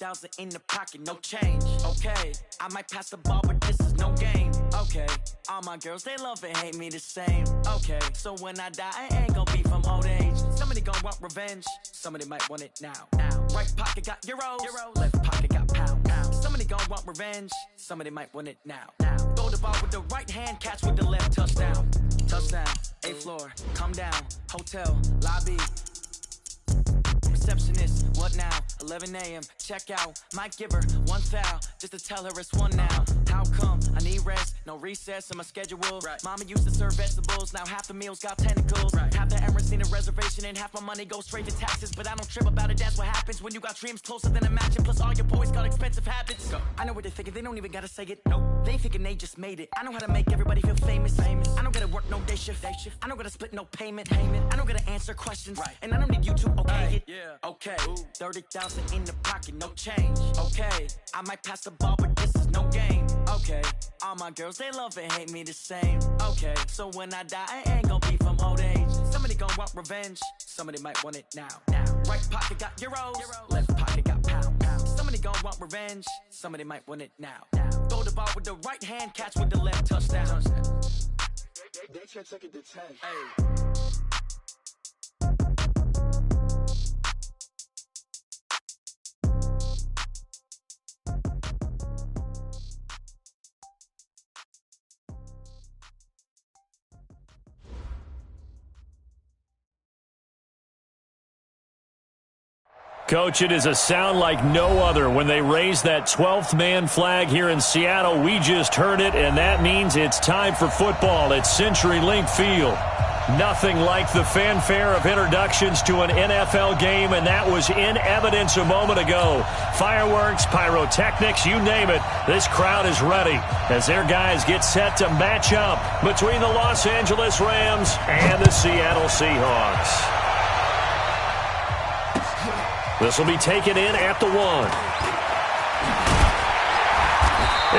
30,000 in the pocket, no change. Okay, I might pass the ball, but this is no game. Okay, all my girls, they love and hate me the same. Okay, so when I die, I ain't gonna be from old age. Somebody gon' want revenge, somebody might want it now. Right pocket got euros, left pocket got pounds. Somebody gon' want revenge, somebody might want it now. Throw the ball with the right hand, catch with the left, touchdown. Touchdown, 8th floor, come down, hotel, lobby. Receptionist, what now? 11 a.m. Check out. Might give her one foul just to tell her it's one now. How come? I need rest, no recess in my schedule. Right. Mama used to serve vegetables, now half the meals got tentacles. Right. Half the Emirates need a reservation and half my money goes straight to taxes. But I don't trip about it, that's what happens when you got dreams closer than a matching. Plus all your boys got expensive habits. Go. I know what they're thinking, they don't even gotta say it. Nope. They ain't thinking they just made it. I know how to make everybody feel famous. I don't gotta work no day shift. I don't gotta split no payment. I don't gotta answer questions. Right. And I don't need you to okay it. Yeah. Okay, 30,000 in the pocket, no change. Okay, I might pass the ball, but this is no game. Okay, all my girls, they love and hate me the same. Okay, so when I die, I ain't gonna be from old age. Somebody gon' want revenge, somebody might want it now. Right pocket got euros, left pocket got pounds. Somebody gon' want revenge, somebody might want it now. Throw the ball with the right hand, catch with the left, touchdown. They can't take it to 10. Hey. Coach, it is a sound like no other when they raise that 12th man flag here in Seattle. We just heard it, and that means it's time for football at CenturyLink Field. Nothing like the fanfare of introductions to an NFL game, and that was in evidence a moment ago. Fireworks, pyrotechnics, you name it. This crowd is ready as their guys get set to match up between the Los Angeles Rams and the Seattle Seahawks. This will be taken in at the 1.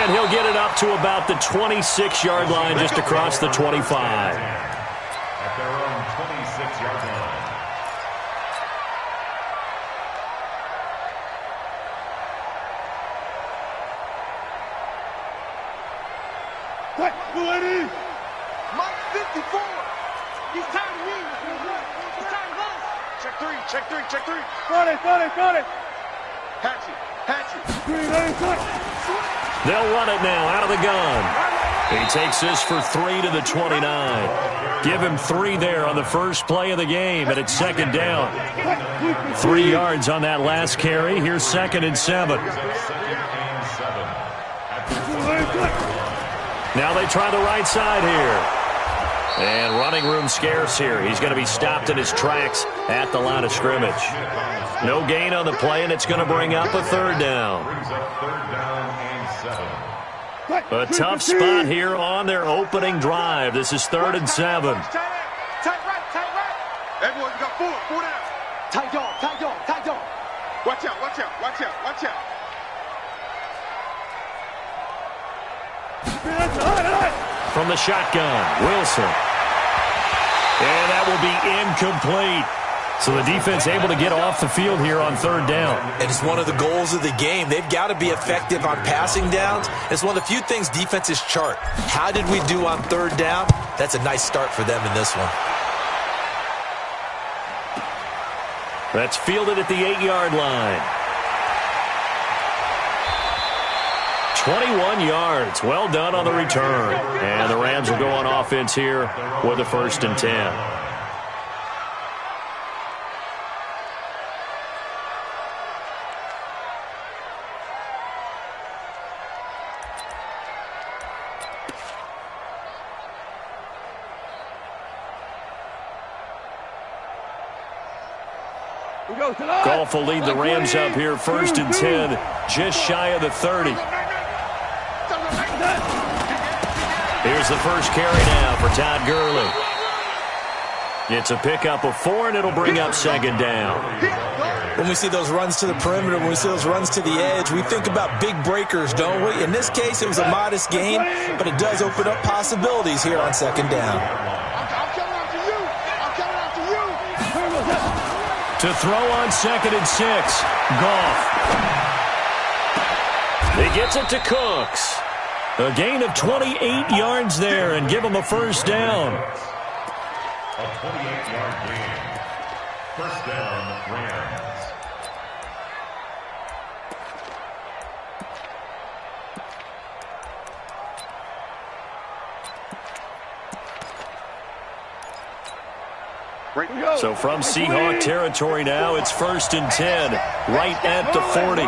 And he'll get it up to about the 26-yard line, just across the 25. At their own 26-yard line. What? Ready? Mike 54. He's tired of me. He's tired of us. Check three. Got it. Hatchet. They'll run it now out of the gun. He takes this for 3 to the 29. Give him 3 there on the first play of the game, and it's second down. 3 yards on that last carry. Here's 2nd and 7. Now they try the right side here. And running room scarce here. He's going to be stopped in his tracks at the line of scrimmage. No gain on the play, and it's going to bring up a 3rd down. A tough spot here on their opening drive. This is 3rd and 7. Tight right. Everyone, you got 4 down. Tight dog. Watch out. From the shotgun, Wilson. And that will be incomplete. So the defense able to get off the field here on 3rd down. And it's one of the goals of the game. They've got to be effective on passing downs. It's one of the few things defenses chart. How did we do on 3rd down? That's a nice start for them in this one. That's fielded at the 8-yard line. 21 yards. Well done on the return. And the Rams will go on offense here with a 1st and 10. Goff will lead the Rams up here 1st and 10, just shy of the 30. Here's the first carry now for Todd Gurley. It's a pickup of 4, and it'll bring up 2nd down. When we see those runs to the perimeter, when we see those runs to the edge, we think about big breakers, don't we? In this case, it was a modest gain, but it does open up possibilities here on 2nd down. I'm coming after you. To throw on 2nd and 6, Goff. He gets it to Cooks. A gain of 28 yards there and give him a first down. A 28-yard gain. First down, Rams. So from Seahawk territory now, it's 1st and 10, right at the 40.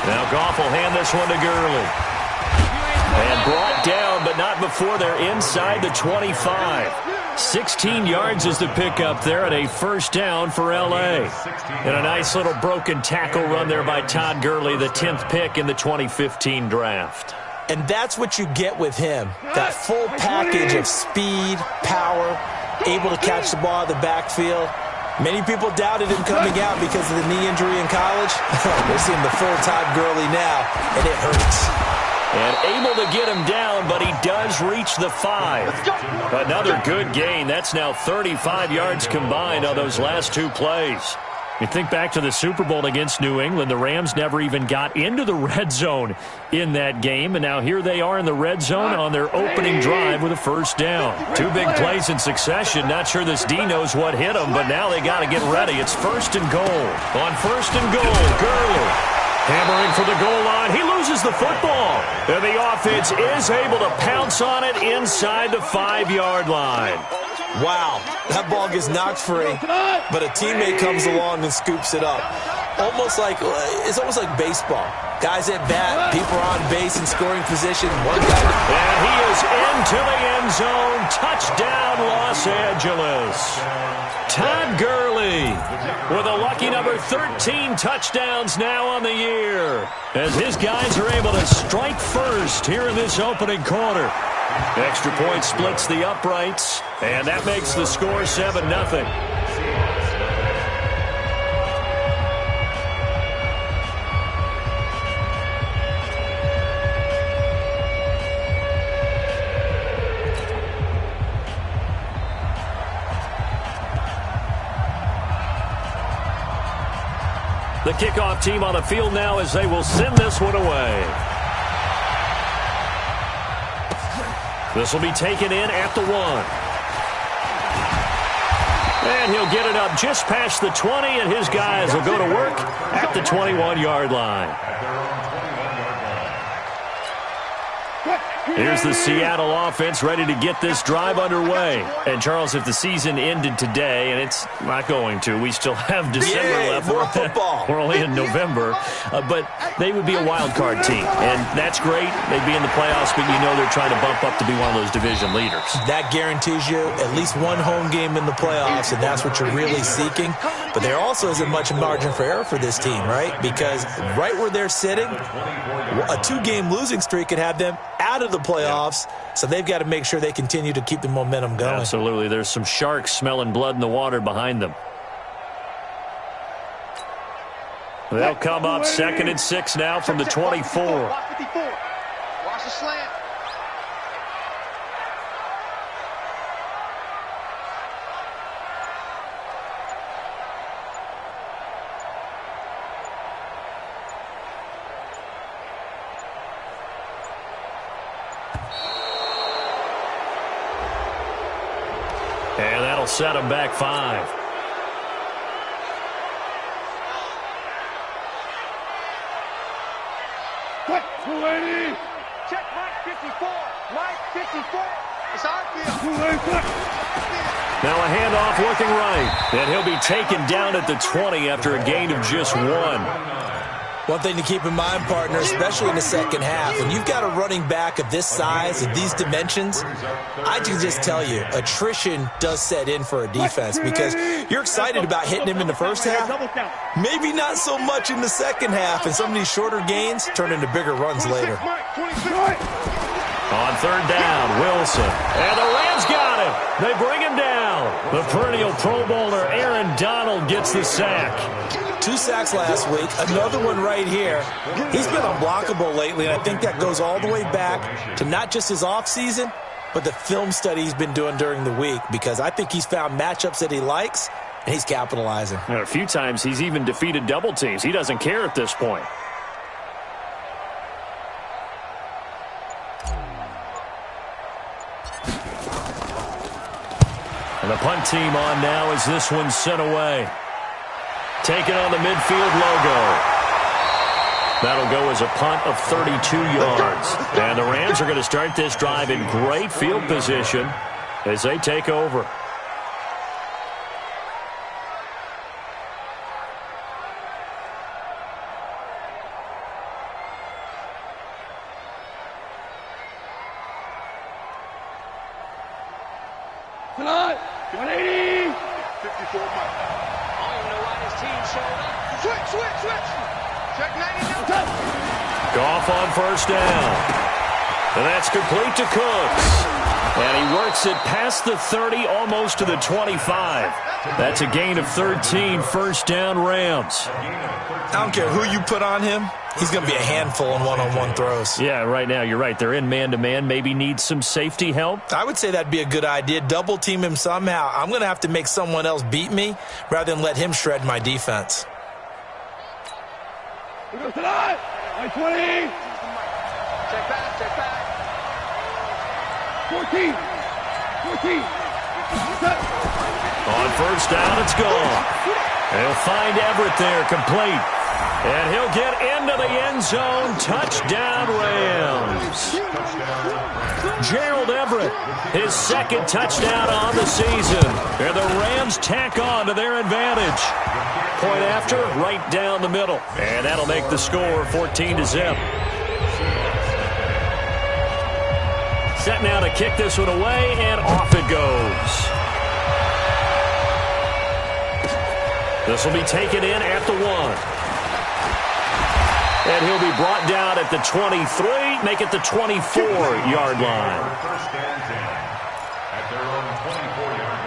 Now Goff will hand this one to Gurley. And brought down, but not before they're inside the 25. 16 yards is the pickup there at a first down for L.A. And a nice little broken tackle run there by Todd Gurley, the 10th pick in the 2015 draft. And that's what you get with him, that full package of speed, power, able to catch the ball in the backfield. Many people doubted him coming out because of the knee injury in college. We're seeing the full Todd Gurley now, and it hurts. And able to get him down, but he does reach the 5. Another good gain. That's now 35 yards combined on those last 2 plays. You think back to the Super Bowl against New England, the Rams never even got into the red zone in that game, and now here they are in the red zone on their opening drive with a first down. 2 big plays in succession. Not sure this D knows what hit them, but now they got to get ready. It's 1st and goal. On 1st and goal, Gurley hammering for the goal line. He loses the football, and the offense is able to pounce on it inside the 5-yard line. Wow, that ball gets knocked free, but a teammate comes along and scoops it up. It's almost like baseball. Guys at bat, people are on base in scoring position. One guy, and he is into the end zone. Touchdown, Los Angeles. Todd Gurley with a lucky number 13 touchdowns now on the year, as his guys are able to strike first here in this opening quarter. Extra point splits the uprights, and that makes the score 7-0. The kickoff team on the field now as they will send this one away. This will be taken in at the 1. And he'll get it up just past the 20, and his guys will go to work at the 21-yard line. Here's the Seattle offense ready to get this drive underway. And, Charles, if the season ended today, and it's not going to, we still have December left. More football. We're only in November. But they would be a wild card team, and that's great. They'd be in the playoffs, but you know they're trying to bump up to be one of those division leaders. That guarantees you at least one home game in the playoffs, and that's what you're really seeking. But there also isn't much margin for error for this team, right? Because right where they're sitting, a 2-game losing streak could have them out of the playoffs, so they've got to make sure they continue to keep the momentum going. Absolutely. There's some sharks smelling blood in the water behind them. They'll come up 2nd and 6 now from the 24. Watch the slant. And that'll set them back 5. Check Mike 54. Mike 54. It's our field. Now a handoff looking right. And he'll be taken down at the 20 after a gain of just 1. One thing to keep in mind, partner, especially in the second half, when you've got a running back of this size and these dimensions, I can just tell you, attrition does set in for a defense because you're excited about hitting him in the first half, maybe not so much in the second half, and some of these shorter gains turn into bigger runs later. On 3rd down, Wilson. And the Rams got him. They bring him down. The perennial Pro Bowler Aaron Donald gets the sack. 2 sacks last week, another one right here. He's been unblockable lately, and I think that goes all the way back to not just his offseason, but the film study he's been doing during the week, because I think he's found matchups that he likes, and he's capitalizing. A few times he's even defeated double teams. He doesn't care at this point. And the punt team on now as this one's sent away. Taking on the midfield logo. That'll go as a punt of 32 yards. And the Rams are going to start this drive in great field position as they take over. Tonight, 180. 54 Mike. I don't even know why this team showed up. Switch. Check 90 now. Goff on first down. And that's complete to Cooks. And he works it past the 30, almost to the 25. That's a gain of 13, first down Rams. I don't care who you put on him. He's going to be a handful in one-on-one throws. Yeah, right now, you're right. They're in man-to-man. Maybe needs some safety help. I would say that'd be a good idea. Double team him somehow. I'm going to have to make someone else beat me rather than let him shred my defense. We go tonight. 20. Check back. 14. On first down, it's gone. They'll find Everett there, complete. And he'll get into the end zone. Touchdown, Rams. Gerald Everett, his second touchdown on the season. And the Rams tack on to their advantage. Point after, right down the middle. And that'll make the score 14-0. Set now to kick this one away, and off it goes. This will be taken in at the 1. And he'll be brought down at the 23, make it the 24-yard line. First and 10 at their own 24-yard line.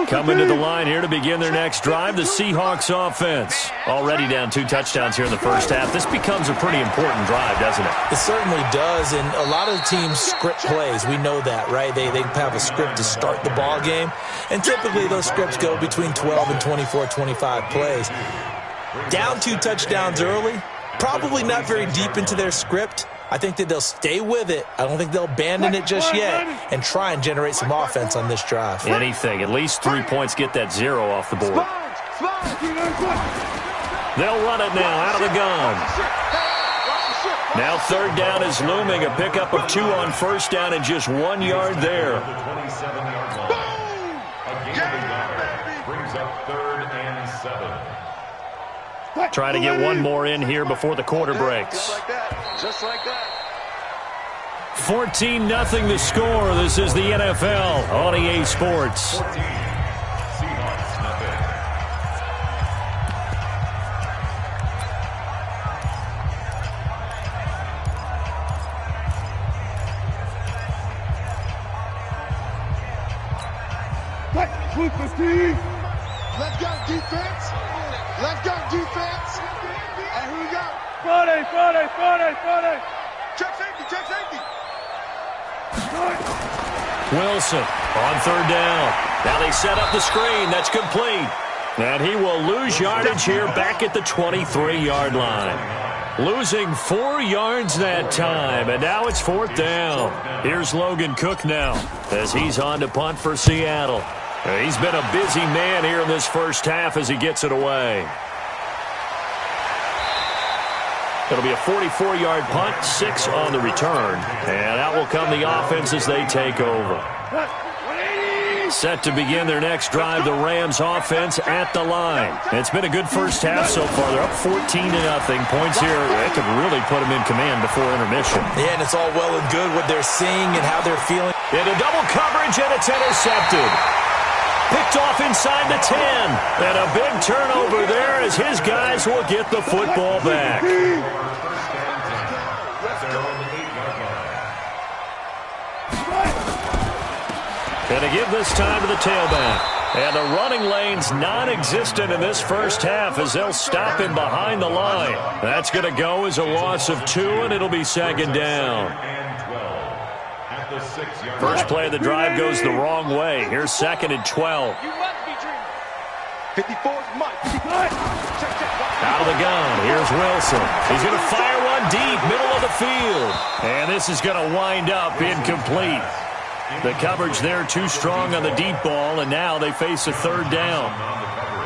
Coming to the line here to begin their next drive, the Seahawks offense. Already down 2 touchdowns here in the first half. This becomes a pretty important drive, doesn't it? It certainly does, and a lot of the teams script plays. We know that, right? They have a script to start the ball game, and typically those scripts go between 12 and 24, 25 plays. Down 2 touchdowns early, probably not very deep into their script. I think that they'll stay with it. I don't think they'll abandon it just yet and try and generate some offense on this drive. Anything. At least 3 points, get that 0 off the board. They'll run it now out of the gun. Now third down is looming. A pickup of 2 on first down and just 1 yard there. The 27-yard line. A gain of 9 brings up 3rd and 7. Trying to get one more in here before the quarter breaks. Just like that. 14-0 the score. This is the NFL on EA Sports. 14. Seahawks nothing. Let's go defense. And who we got? Friday. Check safety. Wilson on third down. Now they set up the screen. That's complete. And he will lose yardage here back at the 23-yard line. Losing 4 yards that time, and now it's 4th down. Here's Logan Cook now as he's on to punt for Seattle. He's been a busy man here in this first half as he gets it away. It'll be a 44-yard punt, 6 on the return. And out will come the offense as they take over. Set to begin their next drive, the Rams offense at the line. It's been a good first half so far. They're up 14-0. Points here, they could really put them in command before intermission. Yeah, and it's all well and good what they're seeing and how they're feeling. Into double coverage, and it's intercepted. Picked off inside the 10. And a big turnover there as his guys will get the football back. Going to give this time to the tailback. And the running lane's non-existent in this first half as they'll stop him behind the line. That's going to go as a loss of 2, and it'll be 2nd down. the 6-yard line. First play of the drive goes the wrong way. Here's 2nd and 12. You must be dreaming. 54's Mike. Out of the gun, here's Wilson. He's going to fire one deep, middle of the field. And this is going to wind up incomplete. The coverage there too strong on the deep ball, and now they face a 3rd down.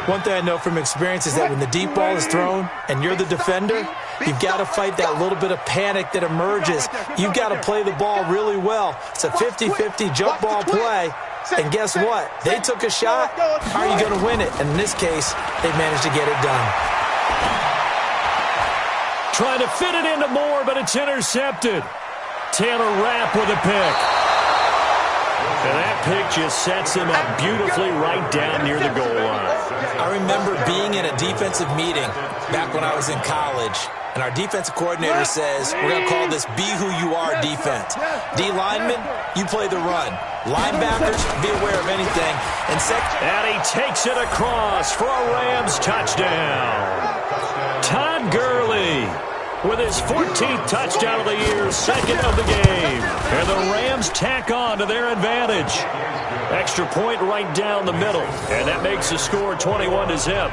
One thing I know from experience is that when the deep ball is thrown and you're the defender, you've got to fight that little bit of panic that emerges. You've got to play the ball really well. It's a 50-50 jump ball play. And guess what? They took a shot. How are you going to win it? And in this case, they managed to get it done. Trying to fit it into Moore, but it's intercepted. Taylor Rapp with a pick. And that pick just sets him up beautifully right down near the goal line. I remember being in a defensive meeting back when I was in college, and our defensive coordinator says, we're going to call this be who you are defense. D linemen, you play the run. Linebackers, be aware of anything. And he takes it across for a Rams touchdown. Todd Gurley with his 14th touchdown of the year, 2nd of the game. And the Rams tack on to their advantage. Extra point right down the middle. And that makes the score 21-0.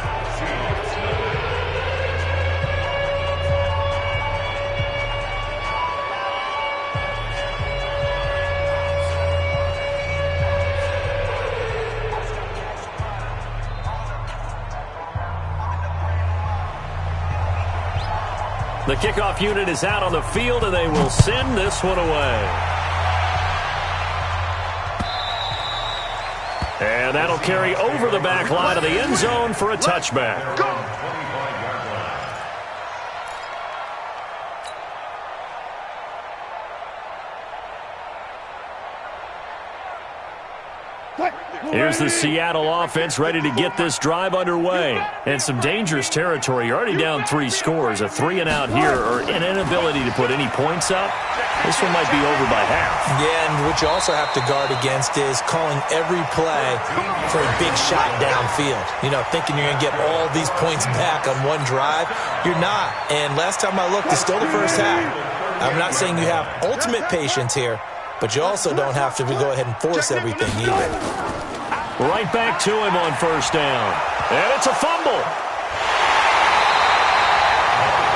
The kickoff unit is out on the field, and they will send this one away. And that'll carry over the back line of the end zone for a touchback. Here's the Seattle offense ready to get this drive underway. And some dangerous territory. You're already down 3 scores. A 3-and-out here or an inability to put any points up. This one might be over by half. Yeah, and what you also have to guard against is calling every play for a big shot downfield. You know, thinking you're going to get all these points back on one drive. You're not. And last time I looked, it's still the first half. I'm not saying you have ultimate patience here, but you also don't have to go ahead and force everything either. Right back to him on 1st down. And it's a fumble.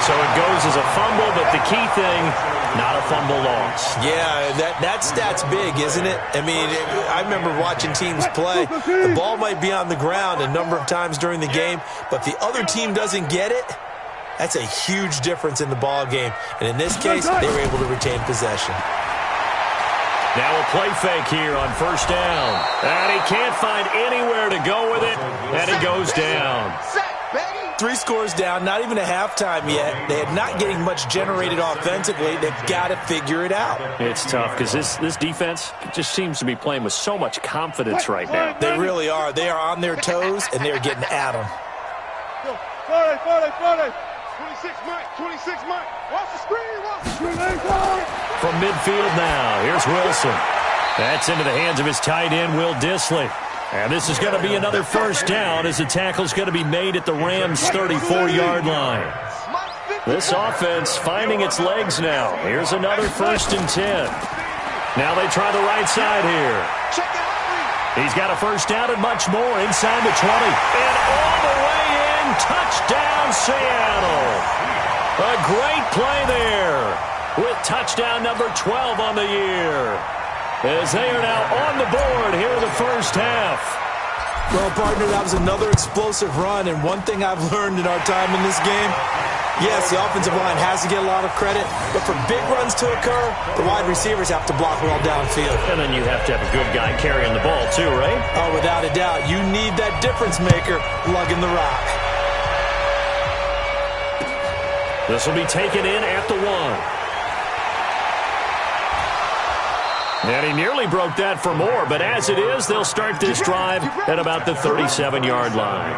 So it goes as a fumble, but the key thing, not a fumble loss. Yeah, that stat's big, isn't it? I mean, I remember watching teams play. The ball might be on the ground a number of times during the game, but if the other team doesn't get it, that's a huge difference in the ball game. And in this case, they were able to retain possession. Now a play fake here on 1st down. And he can't find anywhere to go with it, and it goes down. 3 scores down, not even a halftime yet. They are not getting much generated offensively. They've got to figure it out. It's tough because this defense just seems to be playing with so much confidence right now. They really are. They are on their toes, and they're getting at them. 26 Mike, 26 Mike. Watch the screen, watch the screen. From midfield now, here's Wilson. That's into the hands of his tight end, Will Dissly. And this is going to be another 1st down as the tackle's going to be made at the Rams' 34-yard line. This offense finding its legs now. Here's another 1st and 10. Now they try the right side here. He's got a 1st down and much more inside the 20. And all the way in, touchdown Seattle. A great play there with touchdown number 12 on the year. As they are now on the board here in the 1st half. Well, partner, that was another explosive run, and one thing I've learned in our time in this game, yes, the offensive line has to get a lot of credit, but for big runs to occur, the wide receivers have to block well downfield. And then you have to have a good guy carrying the ball too, right? Oh, without a doubt. You need that difference maker lugging the rock. This will be taken in at the 1. And he nearly broke that for more, but as it is, they'll start this drive at about the 37-yard line.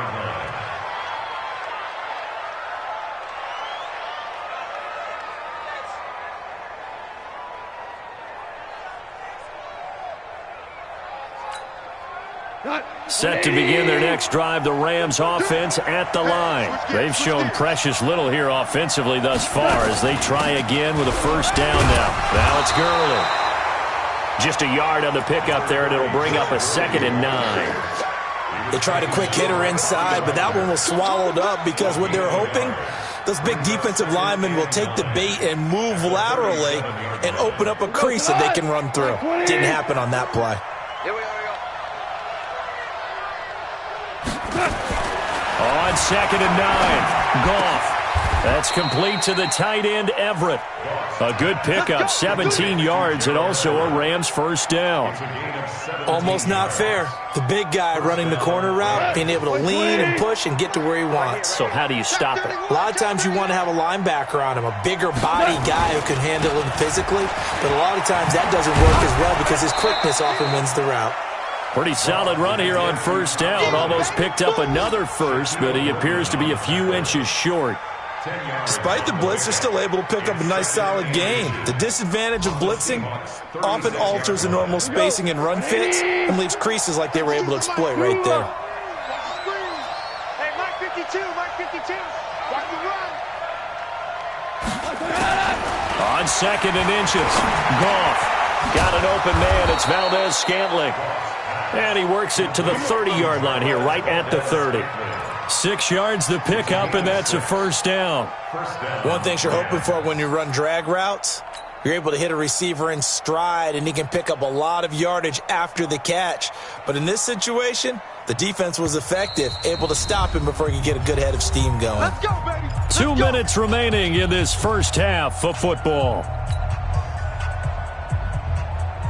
Set to begin their next drive, the Rams offense at the line. They've shown precious little here offensively thus far as they try again with a 1st down now. Now it's Gurley. Just a yard on the pickup there, and it'll bring up a 2nd and 9. They tried a quick hitter inside, but that one was swallowed up because what they were hoping, those big defensive linemen will take the bait and move laterally and open up a crease that they can run through. Didn't happen on that play. Here we go. On 2nd and 9, Goff. That's complete to the tight end, Everett. A good pickup, 17 yards, and also a Rams first down. Almost not fair. The big guy running the corner route, being able to lean and push and get to where he wants. So how do you stop it? A lot of times you want to have a linebacker on him, a bigger body guy who can handle him physically, but a lot of times that doesn't work as well because his quickness often wins the route. Pretty solid run here on first down. Almost picked up another first, but he appears to be a few inches short. Despite the blitz, they're still able to pick up a nice solid gain. The disadvantage of blitzing often alters the normal spacing and run fits and leaves creases like they were able to exploit right there. Hey, Mike 52, Mike 52. Watch the run. On 2nd and inches, Goff got an open man. It's Valdez-Scantling. And he works it to the 30-yard line here, right at the 30. 6 yards the pickup, and that's a first down. One thing you're hoping for when you run drag routes, you're able to hit a receiver in stride, and he can pick up a lot of yardage after the catch. But in this situation, the defense was effective, able to stop him before he could get a good head of steam going. Let's go, baby. 2 minutes remaining in this first half of football.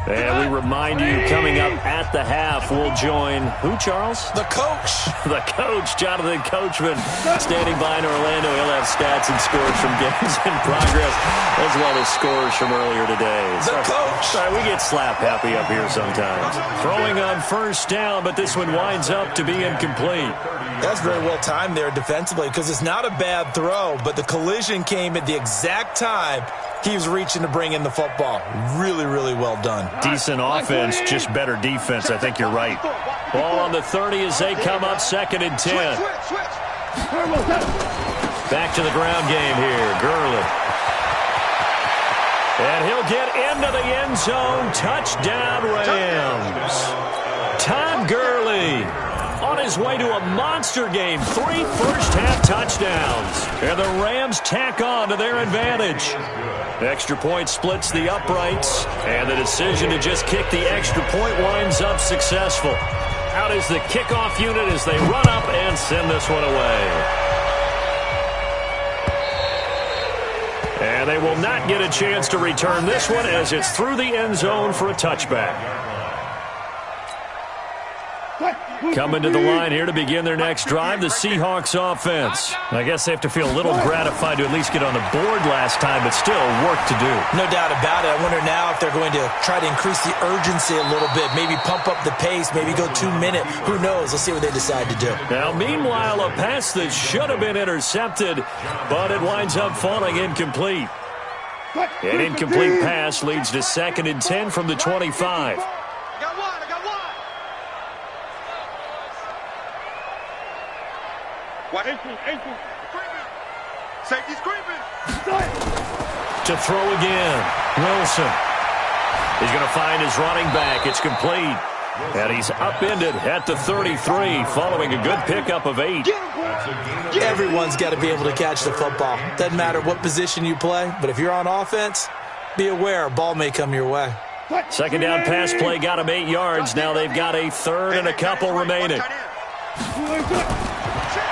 And we remind you, coming up at the half, we'll join who, Charles? The coach. The coach, Jonathan Coachman, standing by in Orlando. He'll have stats and scores from games in progress, as well as scores from earlier today. The coach. Sorry, we get slap happy up here sometimes. Throwing on first down, but this one winds up to be incomplete. That's very well timed there defensively because it's not a bad throw, but the collision came at the exact time he was reaching to bring in the football. Really, really well done. Decent offense, just better defense. I think you're right. Ball on the 30 as they come up 2nd and 10. Back to the ground game here. Gurley. And he'll get into the end zone. Touchdown, Rams. Todd Gurley on his way to a monster game. 3 first-half touchdowns. And the Rams tack on to their advantage. Extra point splits the uprights, and the decision to just kick the extra point winds up successful. Out is the kickoff unit as they run up and send this one away. And they will not get a chance to return this one as it's through the end zone for a touchback. Coming to the line here to begin their next drive, the Seahawks offense. I guess they have to feel a little gratified to at least get on the board last time, but still work to do. No doubt about it. I wonder now if they're going to try to increase the urgency a little bit, maybe pump up the pace, maybe go 2 minute. Who knows? Let's see what they decide to do. Now, meanwhile, a pass that should have been intercepted, but it winds up falling incomplete. An incomplete pass leads to 2nd and 10 from the 25. Safety's creeping. To throw again, Wilson. He's going to find his running back. It's complete. And he's upended at the 33 following a good pickup of 8. Everyone's got to be able to catch the football. Doesn't matter what position you play, but if you're on offense, be aware a ball may come your way. Second down pass play got him 8 yards. Now they've got a third and a couple remaining.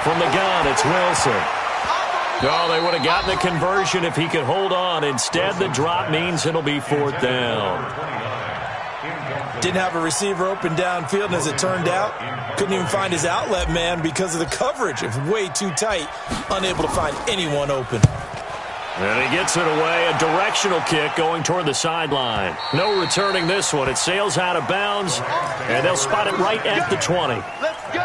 From the gun, it's Wilson. Oh, they would have gotten the conversion if he could hold on. Instead, the drop means it'll be 4th down. Didn't have a receiver open downfield, and as it turned out, couldn't even find his outlet man because of the coverage. It was way too tight, unable to find anyone open. And he gets it away, a directional kick going toward the sideline. No returning this one. It sails out of bounds, and they'll spot it right at the 20. Let's go.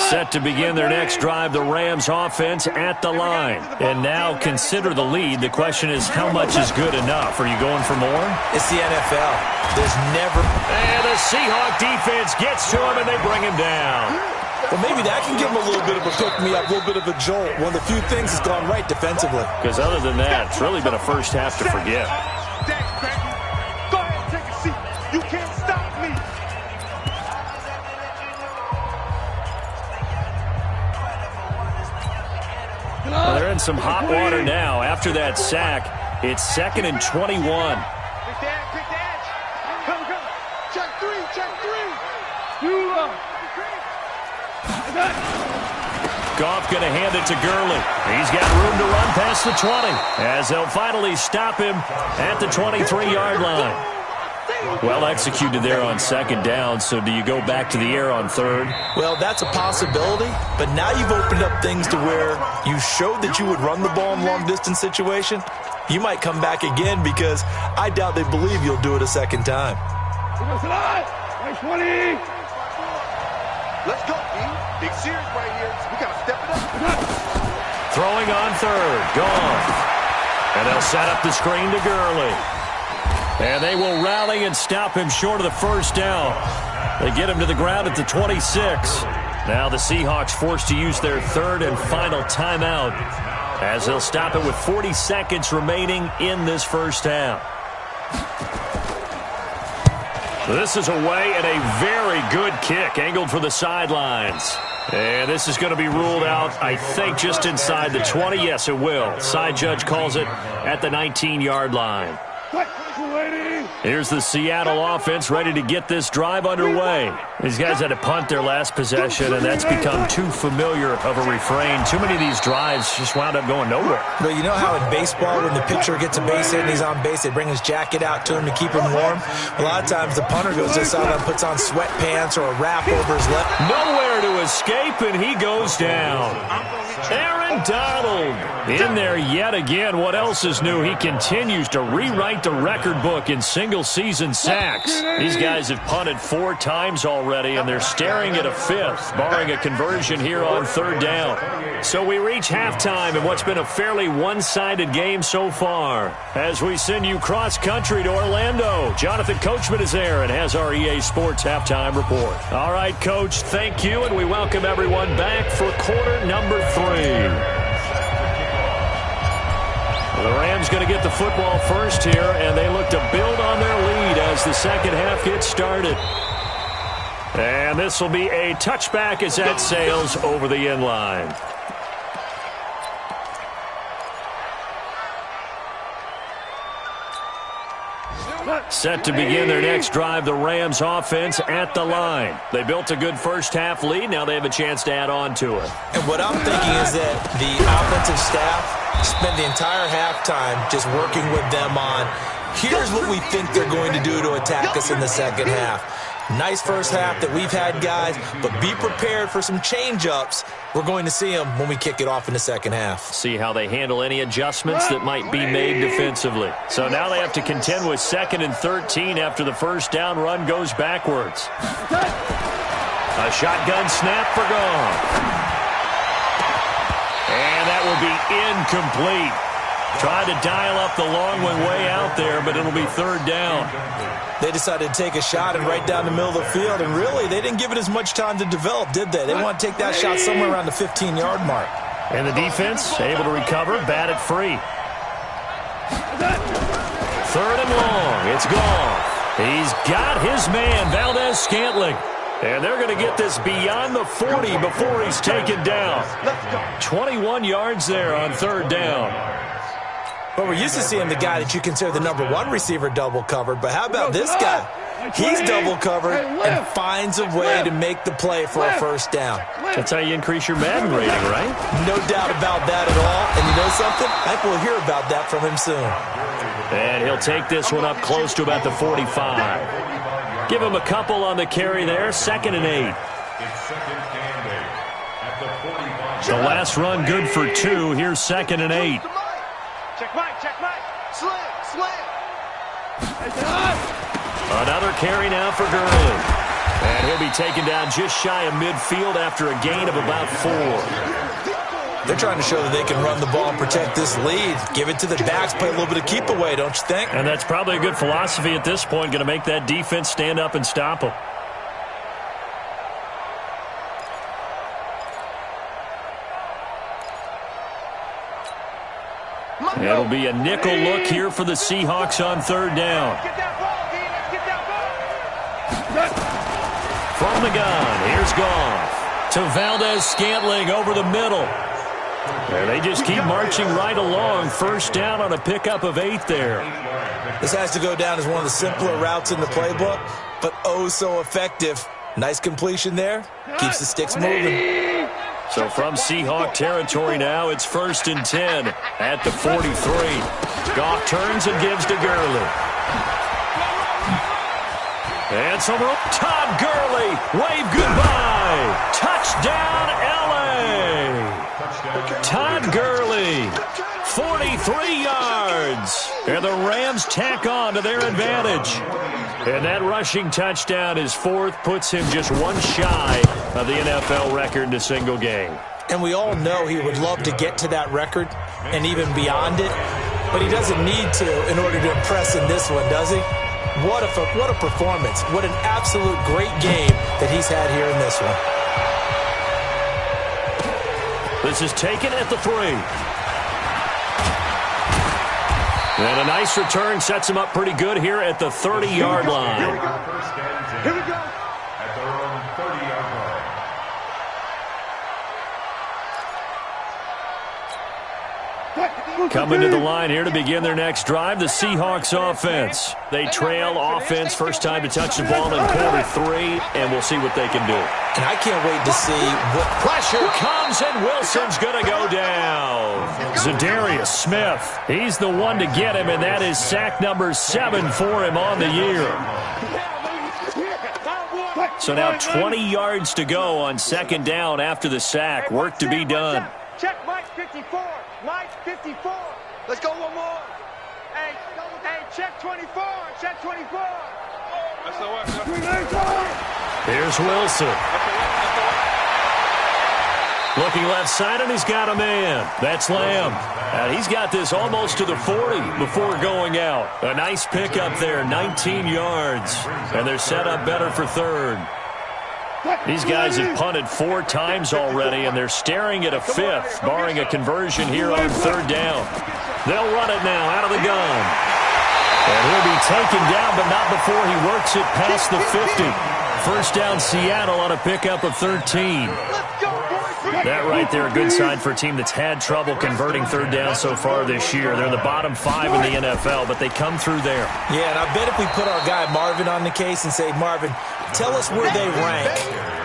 Set to begin their next drive, the Rams offense at the line. And now consider the lead. The question is, how much is good enough? Are you going for more? It's the NFL. There's never... And the Seahawk defense gets to him, and they bring him down. Well, maybe that can give him a little bit of a pick-me-up, a little bit of a jolt. One of the few things that's gone right defensively. Because other than that, it's really been a first half to forget. day, baby. Go ahead and take a seat. You can't stop me. Well, they're in some hot water now. After that sack, it's 2nd and 21. Pick the edge. Come. Check three. Goff going to hand it to Gurley. He's got room to run past the 20 as they'll finally stop him at the 23-yard line. Well executed there on 2nd down, so do you go back to the air on 3rd? Well, that's a possibility, but now you've opened up things to where you showed that you would run the ball in long-distance situation. You might come back again because I doubt they believe you'll do it a second time. Let's go, B. Big series right here. We got to step it up. Throwing on 3rd. Goff. And they'll set up the screen to Gurley. And they will rally and stop him short of the first down. They get him to the ground at the 26. Now the Seahawks forced to use their 3rd and final timeout as they'll stop it with 40 seconds remaining in this first half. This is away and a very good kick angled for the sidelines. And this is going to be ruled out, I think, just inside the 20. Yes, it will. Side judge calls it at the 19-yard line. Here's the Seattle offense ready to get this drive underway. These guys had to punt their last possession, and that's become too familiar of a refrain. Too many of these drives just wound up going nowhere. But you know how in baseball, when the pitcher gets a base hit and he's on base, they bring his jacket out to him to keep him warm? A lot of times the punter goes to the sideline, puts on sweatpants or a wrap over his left. Nowhere to escape, and he goes down. Aaron Donald in there yet again. What else is new? He continues to rewrite the record book in single-season sacks. These guys have punted 4 times already, and they're staring at a 5th, barring a conversion here on 3rd down. So we reach halftime in what's been a fairly one-sided game so far. As we send you cross-country to Orlando, Jonathan Coachman is there and has our EA Sports halftime report. All right, Coach, thank you, and we welcome everyone back for quarter number 3. The Rams going to get the football first here, and they look to build on their lead as the second half gets started. And this will be a touchback as that sails over the end line. Set to begin their next drive, the Rams offense at the line. They built a good first half lead. Now they have a chance to add on to it. And what I'm thinking is that the offensive staff spent the entire halftime just working with them on, here's what we think they're going to do to attack us in the second half. Nice first half that we've had, guys, but be prepared for some change-ups. We're going to see them when we kick it off in the second half. See how they handle any adjustments that might be made defensively. So now they have to contend with 2nd and 13 after the first down run goes backwards. A shotgun snap for Goff. And that will be incomplete. Tried to dial up the long one way out there, but it'll be 3rd down. They decided to take a shot and right down the middle of the field, and really, they didn't give it as much time to develop, did they? They want to take that shot somewhere around the 15-yard mark. And the defense able to recover, bat it free. 3rd and long, it's Goff. He's got his man, Valdez-Scantling. And they're going to get this beyond the 40 before he's taken down. 21 yards there on 3rd down. But we're used to seeing the guy that you consider the number 1 receiver double covered. But how about this guy? He's double covered and finds a way to make the play for a first down. That's how you increase your Madden rating, right? No doubt about that at all. And you know something? I think we'll hear about that from him soon. And he'll take this one up close to about the 45. Give him a couple on the carry there. 2nd and 8. The last run good for 2. Here's 2nd and 8. Check Mike. Slam. Another carry now for Gurley. And he'll be taken down just shy of midfield after a gain of about 4. They're trying to show that they can run the ball and protect this lead. Give it to the backs, play a little bit of keep away, don't you think? And that's probably a good philosophy at this point, going to make that defense stand up and stop them. It'll be a nickel look here for the Seahawks on third down. Get that ball, D. Let's get that ball. From the gun, here's Goff. To Valdez-Scantling over the middle. And they just keep marching right along. First down on a pickup of 8 there. This has to go down as one of the simpler routes in the playbook, but oh so effective. Nice completion there. Keeps the sticks moving. So from Seahawk territory now, it's 1st and 10 at the 43. Goff turns and gives to Gurley. And so Todd Gurley, wave goodbye. Touchdown, L.A. Todd Gurley, 43 yards. And the Rams tack on to their advantage. And that rushing touchdown is 4th, puts him just one shy of the NFL record in a single game. And we all know he would love to get to that record and even beyond it, but he doesn't need to in order to impress in this one, does he? What a performance. What an absolute great game that he's had here in this one. This is taken at the 3. And a nice return sets him up pretty good here at the 30-yard line. Here we go. At their own 30-yard line. Coming to the line here to begin their next drive, the Seahawks offense. They trail offense, first time to touch the ball in quarter 3, and we'll see what they can do. And I can't wait to see what Pressure comes, and Wilson's going to go down. Zadarius Smith, he's the one to get him, and that is sack number 7 for him on the year. So now 20 yards to go on 2nd down after the sack. Work to be done. Check Mike 54. Mike 54. Let's go one more. Hey, check 24. Check 24. That's the work. Here's Wilson. Looking left side, and he's got a man. That's Lamb. And he's got this almost to the 40 before going out. A nice pickup there, 19 yards. And they're set up better for 3rd. These guys have punted 4 times already, and they're staring at a 5th, barring a conversion here on 3rd down. They'll run it now out of the gun. And he'll be taken down, but not before he works it past the 50. First down, Seattle on a pickup of 13. That right there, a good sign for a team that's had trouble converting 3rd down so far this year. They're in the bottom 5 in the NFL, but they come through there. Yeah, and I bet if we put our guy Marvin on the case and say, Marvin, tell us where they rank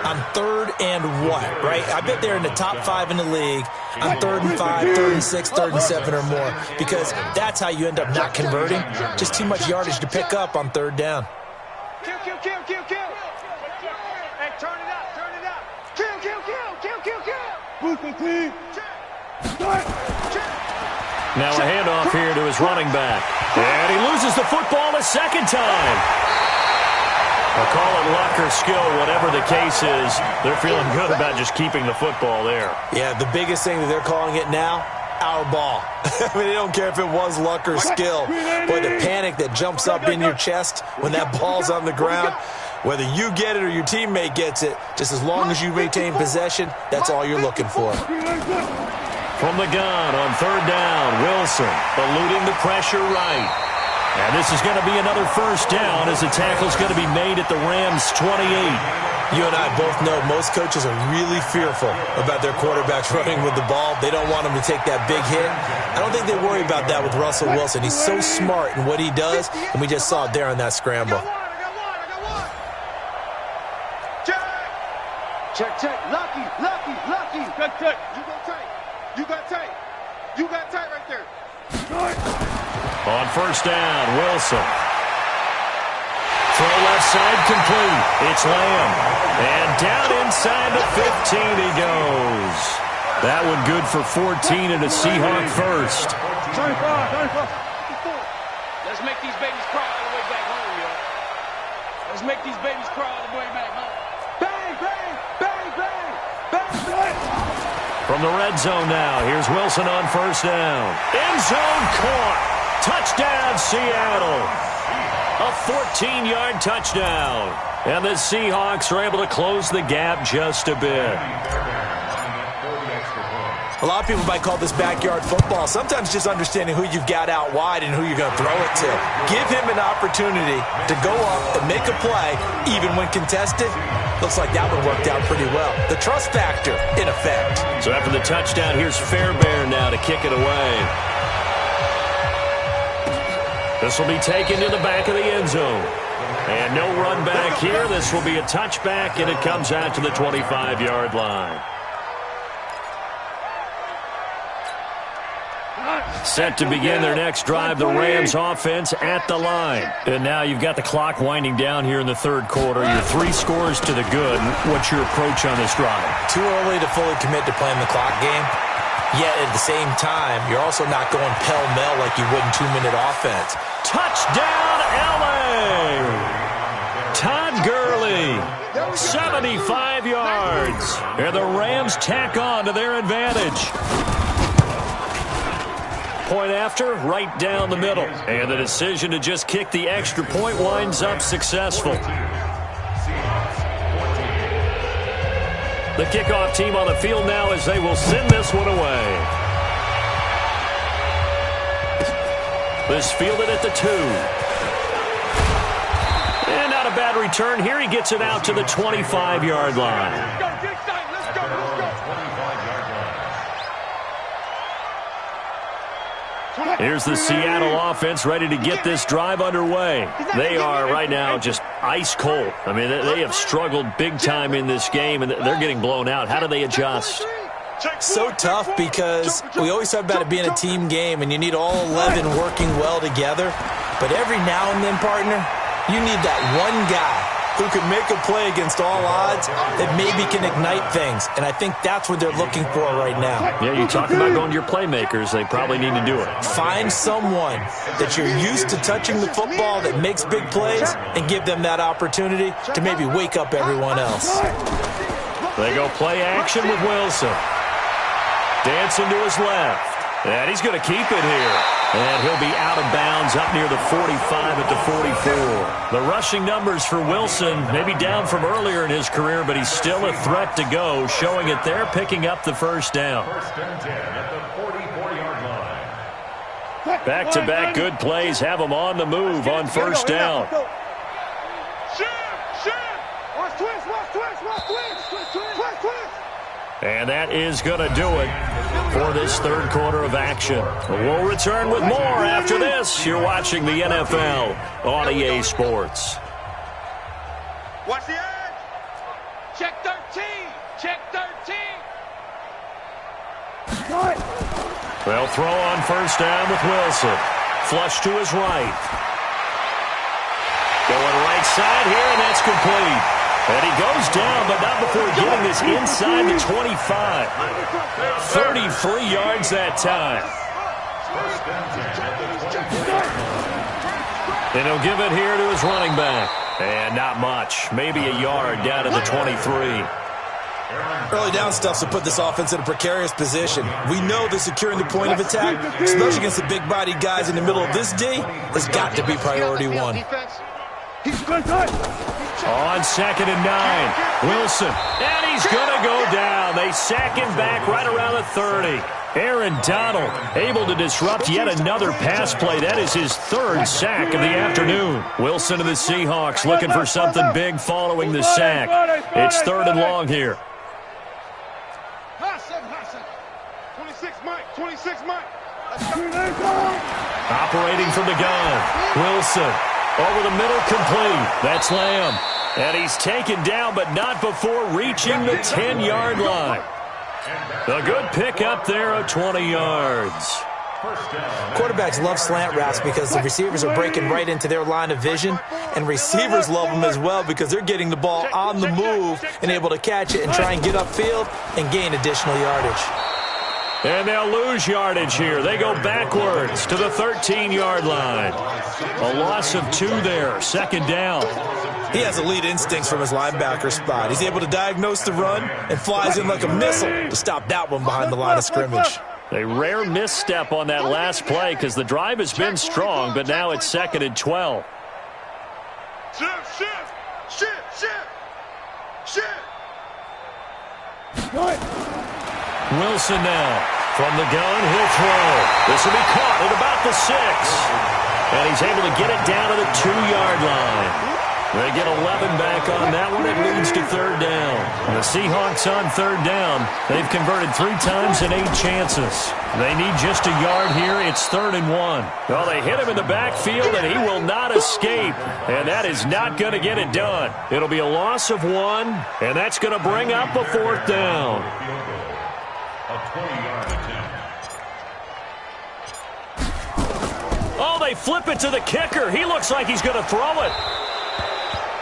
on 3rd and what, right? I bet they're in the top 5 in the league on 3rd and 5, 3rd and 6, 3rd and 7 or more, because that's how you end up not converting. Just too much yardage to pick up on 3rd down. Kill. Hey, turn it up. Kill. Boost the team. Now a handoff here to his running back. And he loses the football a 2nd time. I'll call it luck or skill, whatever the case is. They're feeling good about just keeping the football there. Yeah, the biggest thing that they're calling it now, our ball. I mean, they don't care if it was luck or skill. Boy, the panic that jumps up in your chest when that ball's on the ground, whether you get it or your teammate gets it, just as long as you retain possession, that's all you're looking for. From the gun on 3rd down, Wilson eluding the pressure right. And this is going to be another first down as the tackle's going to be made at the Rams' 28. You and I both know most coaches are really fearful about their quarterbacks running with the ball. They don't want them to take that big hit. I don't think they worry about that with Russell Wilson. He's so smart in what he does, and we just saw it there on that scramble. Check. Lucky. Check. You got tight right there. On first down, Wilson. Throw left side complete. It's Lamb. And down inside the 15 he goes. That one good for 14 and a Seahawk first. 25. Let's make these babies cry all the way back home, yo. Let's make these babies cry all the way back home. Bang. From the red zone now, here's Wilson on first down. End zone caught. Touchdown, Seattle. A 14-yard touchdown. And the Seahawks are able to close the gap just a bit. A lot of people might call this backyard football. Sometimes just understanding who you've got out wide and who you're going to throw it to. Give him an opportunity to go up and make a play, even when contested. Looks like that one worked out pretty well. The trust factor in effect. So after the touchdown, here's Fairbairn now to kick it away. This will be taken to the back of the end zone. And no run back here. This will be a touchback, and it comes out to the 25-yard line. Set to begin their next drive, the Rams offense at the line. And now you've got the clock winding down here in the third quarter. Your 3 scores to the good. What's your approach on this drive? Too early to fully commit to playing the clock game. Yet at the same time, you're also not going pell-mell like you would in 2-minute offense. Touchdown, L.A.! Todd Gurley, 75 yards. And the Rams tack on to their advantage. Point after, right down the middle. And the decision to just kick the extra point winds up successful. The kickoff team on the field now as they will send this one away. This fielded at the 2. And not a bad return here. He gets it out to the 25-yard line. Here's the Seattle offense ready to get this drive underway. They are right now just ice cold. I mean, they have struggled big time in this game, and they're getting blown out. How do they adjust? So tough because we always talk about it being a team game, and you need all 11 working well together. But every now and then, partner, you need that one guy who can make a play against all odds that maybe can ignite things. And I think that's what they're looking for right now. Yeah, you talk about going to your playmakers. They probably need to do it. Find someone that you're used to touching the football that makes big plays and give them that opportunity to maybe wake up everyone else. They go play action with Wilson. Dancing to his left. And he's going to keep it here. And he'll be out of bounds up near the 45 at the 44. The rushing numbers for Wilson maybe down from earlier in his career, but he's still a threat to go, showing it there, picking up the first down. First and 10 at the 44-yard line. Back-to-back good plays have him on the move on first down. And that is going to do it for this third quarter of action. We'll return with more after this. You're watching the NFL on EA Sports. Watch the edge. Check 13. Check 13. They'll throw on first down with Wilson. Flush to his right. Going right side here, and that's complete. And he goes down, but not before getting this inside the 25. 33 yards that time. And he'll give it here to his running back. And not much. Maybe a yard down to the 23. Early down stuff will put this offense in a precarious position. We know that securing the point of attack, especially against the big-bodied guys in the middle of this D, has got to be priority one. On 2nd and 9, Wilson, and he's going to go down. They sack him back right around the 30. Aaron Donald able to disrupt yet another pass play. That is his 3rd sack of the afternoon. Wilson and the Seahawks looking for something big following the sack. It's 3rd and long here. 26 Mike. Operating from the gun, Wilson. Over the middle, complete. That's Lamb. And he's taken down, but not before reaching the 10-yard line. A good pick up there of 20 yards. Quarterbacks love slant routes because the receivers are breaking right into their line of vision, and receivers love them as well because they're getting the ball on the move and able to catch it and try and get upfield and gain additional yardage. And they'll lose yardage here. They go backwards to the 13-yard line. A loss of 2 there, 2nd down. He has elite instincts from his linebacker spot. He's able to diagnose the run and flies in like a missile to stop that one behind the line of scrimmage. A rare misstep on that last play because the drive has been strong, but now it's 2nd and 12. Wilson now. From the gun, he'll throw. This will be caught at about the 6. And he's able to get it down to the 2-yard line. They get 11 back on that one. It leads to 3rd down. The Seahawks on 3rd down. They've converted 3 times in 8 chances. They need just a yard here. It's 3rd and 1. Well, they hit him in the backfield, and he will not escape. And that is not going to get it done. It'll be a loss of 1, and that's going to bring up a 4th down. A 20-yard attempt. Oh, they flip it to the kicker. He looks like he's going to throw it.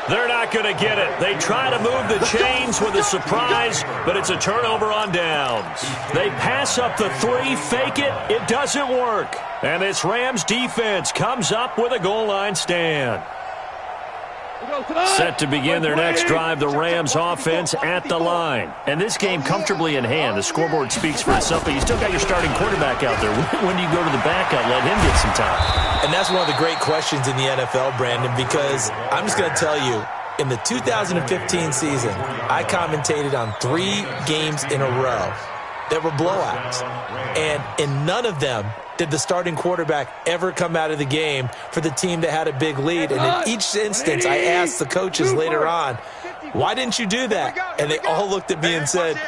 They're not going to get it. They try to move the chains with a surprise, but it's a turnover on downs. They pass up the 3, fake it. It doesn't work. And this Rams defense comes up with a goal line stand. Set to begin their next drive, the Rams offense at the line. And this game comfortably in hand. The scoreboard speaks for itself, but you still got your starting quarterback out there. When do you go to the backup, let him get some time? And that's one of the great questions in the NFL, Brandon, because I'm just going to tell you, in the 2015 season, I commentated on 3 games in a row that were blowouts. And in none of them did the starting quarterback ever come out of the game for the team that had a big lead. And in each instance, I asked the coaches later on, why didn't you do that? And they all looked at me and said,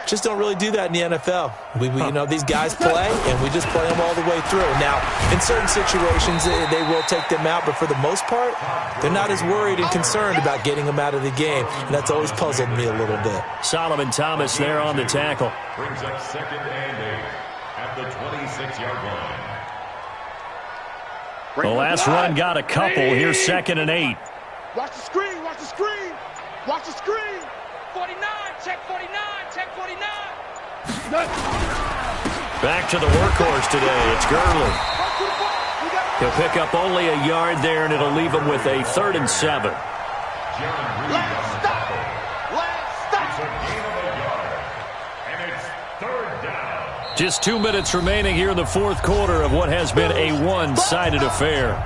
just don't really do that in the NFL. We you know, these guys play, and we just play them all the way through. Now, in certain situations, they will take them out, but for the most part, they're not as worried and concerned about getting them out of the game, and that's always puzzled me a little bit. Solomon Thomas there on the tackle. Brings up 2nd and 8 at the 26-yard line. The last run got a couple. Here's 2nd and 8. Watch the screen, watch the screen, watch the screen. 49, check 49, check 49. Back to the workhorse today. It's Gurley. He'll pick up only a yard there, and it'll leave him with a 3rd and 7. Let's stop. It's a gain of a yard, and it's 3rd down. Just 2 minutes remaining here in the 4th quarter of what has been a one-sided affair.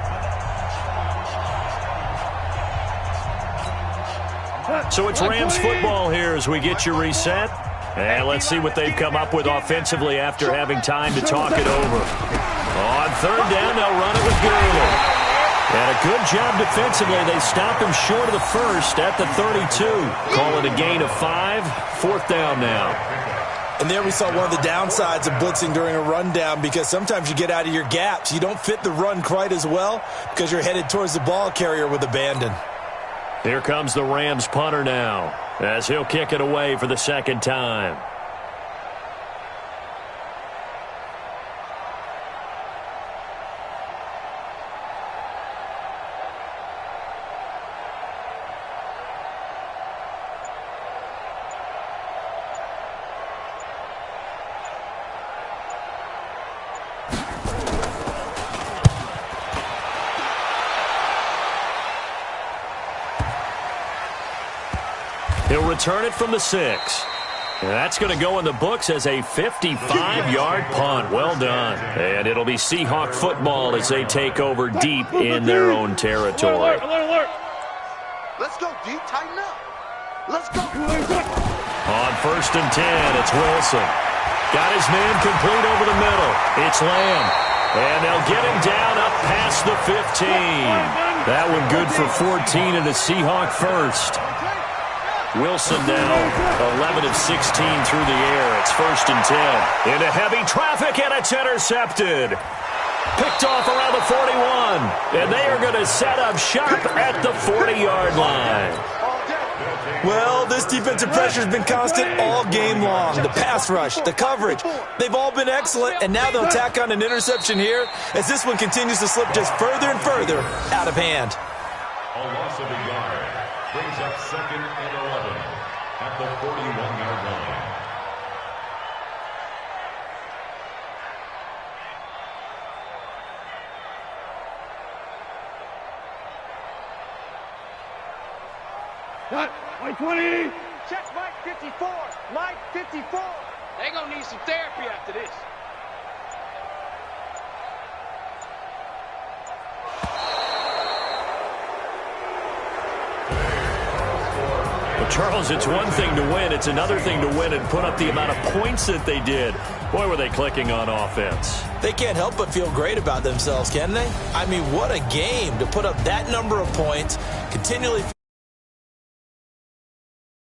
So it's Rams football here as we get you reset. And let's see what they've come up with offensively after having time to talk it over. On 3rd down, they'll run it with Gurley. And a good job defensively. They stop him short of the 1st at the 32. Call it a gain of 5. 4th down now. And there we saw one of the downsides of blitzing during a rundown, because sometimes you get out of your gaps. You don't fit the run quite as well because you're headed towards the ball carrier with abandon. Here comes the Rams punter now as he'll kick it away for the 2nd time. He'll return it from the 6. And that's going to go in the books as a 55-yard punt. Well done. And it'll be Seahawk football as they take over deep in their own territory. Alert, alert, alert. Let's go, D. Tighten up. Let's go. On 1st and 10, it's Wilson. Got his man complete over the middle. It's Lamb. And they'll get him down up past the 15. That one good for 14 and a Seahawk first. Wilson now 11 of 16 through the air. It's 1st and 10. Into heavy traffic, and it's intercepted. Picked off around the 41. And they are going to set up shop at the 40-yard line. Well, this defensive pressure has been constant all game long. The pass rush, the coverage, they've all been excellent, and now they'll tack on an interception here as this one continues to slip just further and further out of hand. A loss of a yard brings up 2nd and 11 at the 41-yard line. Cut. Mike 20. Check Mike 54. Mike 54. They're going to need some therapy after this. The Charles, it's one thing to win. It's another thing to win and put up the amount of points that they did. Boy, were they clicking on offense. They can't help but feel great about themselves, can they? I mean, what a game to put up that number of points, continually